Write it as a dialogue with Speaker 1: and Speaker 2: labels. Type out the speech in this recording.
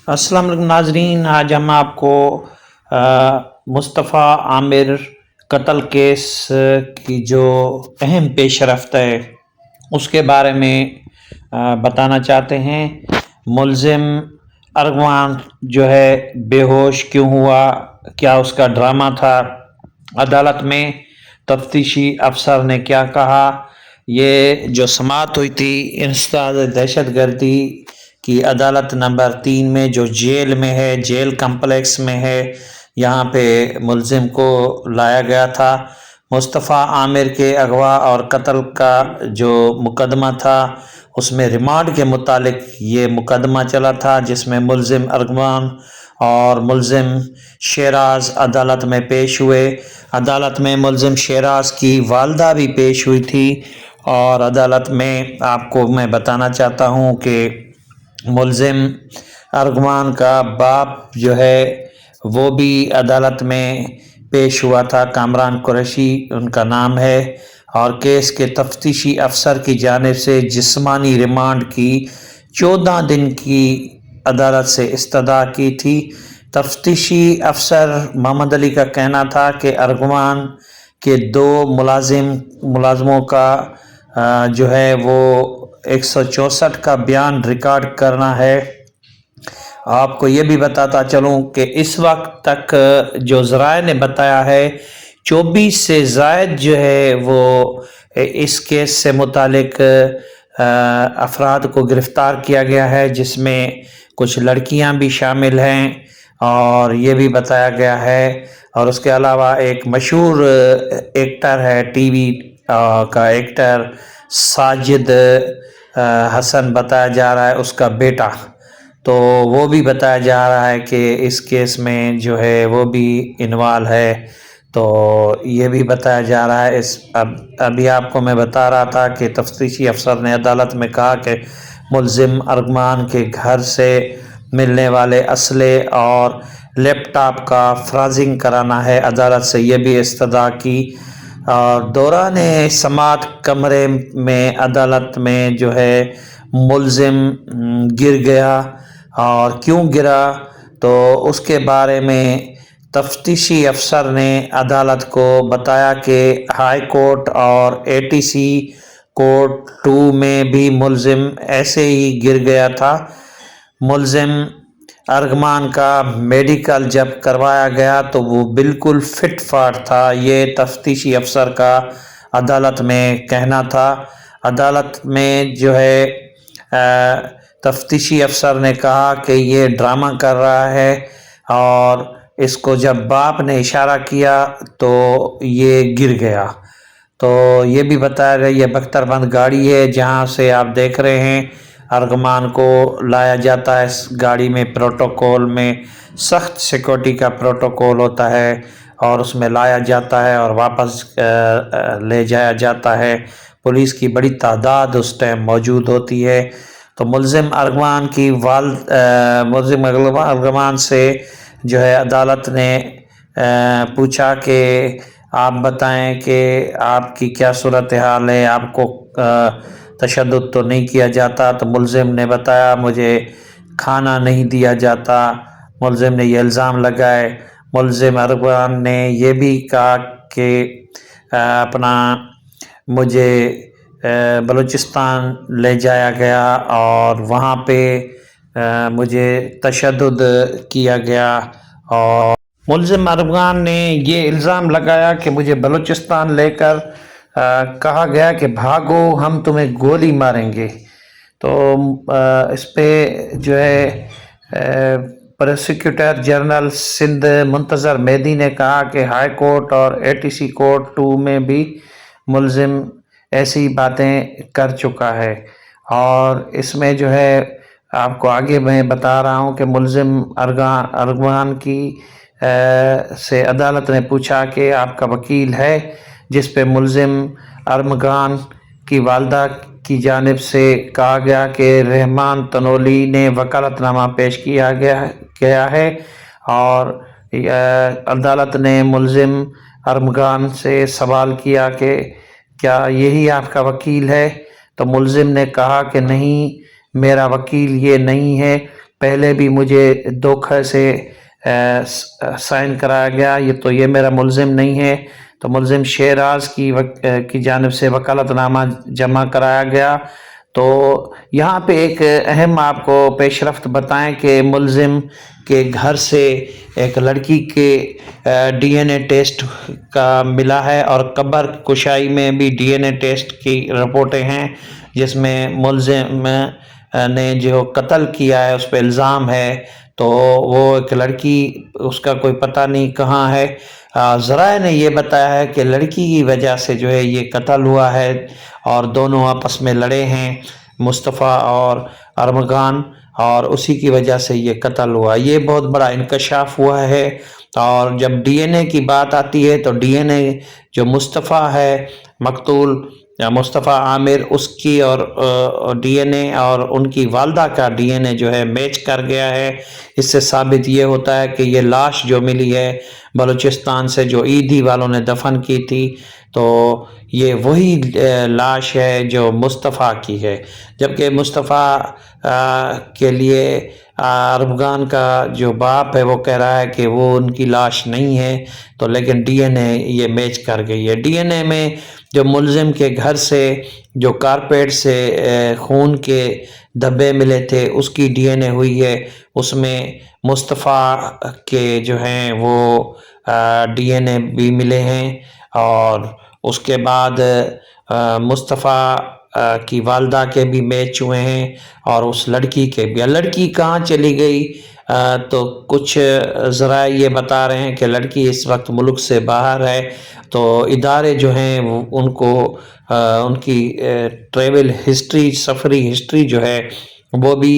Speaker 1: السلام علیکم ناظرین، آج ہم آپ کو مصطفیٰ عامر قتل کیس کی جو اہم پیش رفت ہے اس کے بارے میں بتانا چاہتے ہیں۔ ملزم ارغوان جو ہے بے ہوش کیوں ہوا، کیا اس کا ڈرامہ تھا، عدالت میں تفتیشی افسر نے کیا کہا، یہ جو سماعت ہوئی تھی انسداد دہشت گردی کی عدالت نمبر 3 میں جو جیل میں ہے، جیل کمپلیکس میں ہے، یہاں پہ ملزم کو لایا گیا تھا۔ مصطفیٰ عامر کے اغوا اور قتل کا جو مقدمہ تھا اس میں ریمانڈ کے متعلق یہ مقدمہ چلا تھا، جس میں ملزم ارغوان اور ملزم شیراز عدالت میں پیش ہوئے۔ عدالت میں ملزم شیراز کی والدہ بھی پیش ہوئی تھی، اور عدالت میں آپ کو میں بتانا چاہتا ہوں کہ ملزم ارغوان کا باپ جو ہے وہ بھی عدالت میں پیش ہوا تھا، کامران قریشی ان کا نام ہے، اور کیس کے تفتیشی افسر کی جانب سے جسمانی ریمانڈ کی 14 دن کی عدالت سے استدعا کی تھی۔ تفتیشی افسر محمد علی کا کہنا تھا کہ ارغوان کے 2 ملازموں کا جو ہے وہ 164 کا بیان ریکارڈ کرنا ہے۔ آپ کو یہ بھی بتاتا چلوں کہ اس وقت تک جو ذرائع نے بتایا ہے 24 سے زائد جو ہے وہ اس کیس سے متعلق افراد کو گرفتار کیا گیا ہے، جس میں کچھ لڑکیاں بھی شامل ہیں، اور یہ بھی بتایا گیا ہے، اور اس کے علاوہ ایک مشہور ایکٹر ہے، ٹی وی کا ایکٹر ساجد حسن بتایا جا رہا ہے، اس کا بیٹا، تو وہ بھی بتایا جا رہا ہے کہ اس کیس میں جو ہے وہ بھی انوالو ہے۔ تو یہ بھی بتایا جا رہا ہے۔ ابھی آپ کو میں بتا رہا تھا کہ تفتیشی افسر نے عدالت میں کہا کہ ملزم ارغوان کے گھر سے ملنے والے اسلحے اور لیپ ٹاپ کا فرازنگ کرانا ہے۔ عدالت سے یہ بھی استدعا کی، اور دوران سماعت کمرے میں عدالت میں جو ہے ملزم گر گیا، اور کیوں گرا تو اس کے بارے میں تفتیشی افسر نے عدالت کو بتایا کہ ہائی کورٹ اور ATC کورٹ 2 میں بھی ملزم ایسے ہی گر گیا تھا۔ ملزم ارغوان کا میڈیکل جب کروایا گیا تو وہ بالکل فٹ فاٹ تھا، یہ تفتیشی افسر کا عدالت میں کہنا تھا۔ عدالت میں جو ہے تفتیشی افسر نے کہا کہ یہ ڈرامہ کر رہا ہے، اور اس کو جب باپ نے اشارہ کیا تو یہ گر گیا۔ تو یہ بھی بتایا گیا یہ بختر بند گاڑی ہے جہاں سے آپ دیکھ رہے ہیں ارغوان کو لایا جاتا ہے۔ اس گاڑی میں پروٹوکول میں سخت سیکورٹی کا پروٹوکول ہوتا ہے، اور اس میں لایا جاتا ہے اور واپس لے جایا جاتا ہے۔ پولیس کی بڑی تعداد اس ٹائم موجود ہوتی ہے۔ تو ملزم ارغوان سے جو ہے عدالت نے پوچھا کہ آپ بتائیں کہ آپ کی کیا صورتحال ہے، آپ کو تشدد تو نہیں کیا جاتا؟ تو ملزم نے بتایا مجھے کھانا نہیں دیا جاتا۔ ملزم نے یہ الزام لگائے۔ ملزم ارغوان نے یہ بھی کہا کہ مجھے بلوچستان لے جایا گیا اور وہاں پہ مجھے تشدد کیا گیا، اور ملزم ارغوان نے یہ الزام لگایا کہ مجھے بلوچستان لے کر کہا گیا کہ بھاگو ہم تمہیں گولی ماریں گے۔ تو اس پہ جو ہے پروسیکیوٹر جنرل سندھ منتظر مہدی نے کہا کہ ہائی کورٹ اور ATC کورٹ 2 میں بھی ملزم ایسی باتیں کر چکا ہے، اور اس میں جو ہے آپ کو آگے میں بتا رہا ہوں کہ ملزم ارغوان کی سے عدالت نے پوچھا کہ آپ کا وکیل ہے، جس پہ ملزم ارغوان کی والدہ کی جانب سے کہا گیا کہ رحمان تنولی نے وکالت نامہ پیش کیا گیا ہے، اور عدالت نے ملزم ارغوان سے سوال کیا کہ کیا یہی آپ کا وکیل ہے؟ تو ملزم نے کہا کہ نہیں، میرا وکیل یہ نہیں ہے۔ پہلے بھی مجھے دھوکے سے سائن کرایا گیا، یہ میرا ملزم نہیں ہے، تو ملزم شیراز کی جانب سے وکالت نامہ جمع کرایا گیا۔ تو یہاں پہ ایک اہم آپ کو پیش رفت بتائیں کہ ملزم کے گھر سے ایک لڑکی کے ڈی این اے ٹیسٹ کا ملا ہے، اور قبر کشائی میں بھی ڈی این اے ٹیسٹ کی رپورٹیں ہیں، جس میں ملزم نے جو قتل کیا ہے اس پہ الزام ہے، تو وہ ایک لڑکی، اس کا کوئی پتہ نہیں کہاں ہے۔ ذرائع نے یہ بتایا ہے کہ لڑکی کی وجہ سے جو ہے یہ قتل ہوا ہے، اور دونوں آپس میں لڑے ہیں، مصطفیٰ اور ارمغان، اور اسی کی وجہ سے یہ قتل ہوا۔ یہ بہت بڑا انکشاف ہوا ہے۔ اور جب ڈی این اے کی بات آتی ہے تو ڈی این اے جو مصطفیٰ ہے مقتول، یا مصطفیٰ عامر، اس کی اور ڈی این اے اور ان کی والدہ کا ڈی این اے جو ہے میچ کر گیا ہے۔ اس سے ثابت یہ ہوتا ہے کہ یہ لاش جو ملی ہے بلوچستان سے، جو عیدھی والوں نے دفن کی تھی، تو یہ وہی لاش ہے جو مصطفیٰ کی ہے، جبکہ مصطفیٰ کے لیے ارمغان کا جو باپ ہے وہ کہہ رہا ہے کہ وہ ان کی لاش نہیں ہے، تو لیکن ڈی این اے یہ میچ کر گئی ہے۔ ڈی این اے میں جو ملزم کے گھر سے جو کارپیٹ سے خون کے دھبے ملے تھے اس کی ڈی این اے ہوئی ہے، اس میں مصطفیٰ کے جو ہیں وہ ڈی این اے بھی ملے ہیں، اور اس کے بعد مصطفیٰ کی والدہ کے بھی میچ ہوئے ہیں، اور اس لڑکی کے بھی۔ لڑکی کہاں چلی گئی؟ تو کچھ ذرائع یہ بتا رہے ہیں کہ لڑکی اس وقت ملک سے باہر ہے، تو ادارے جو ہیں ان کو ان کی ٹریول ہسٹری، سفری ہسٹری جو ہے وہ بھی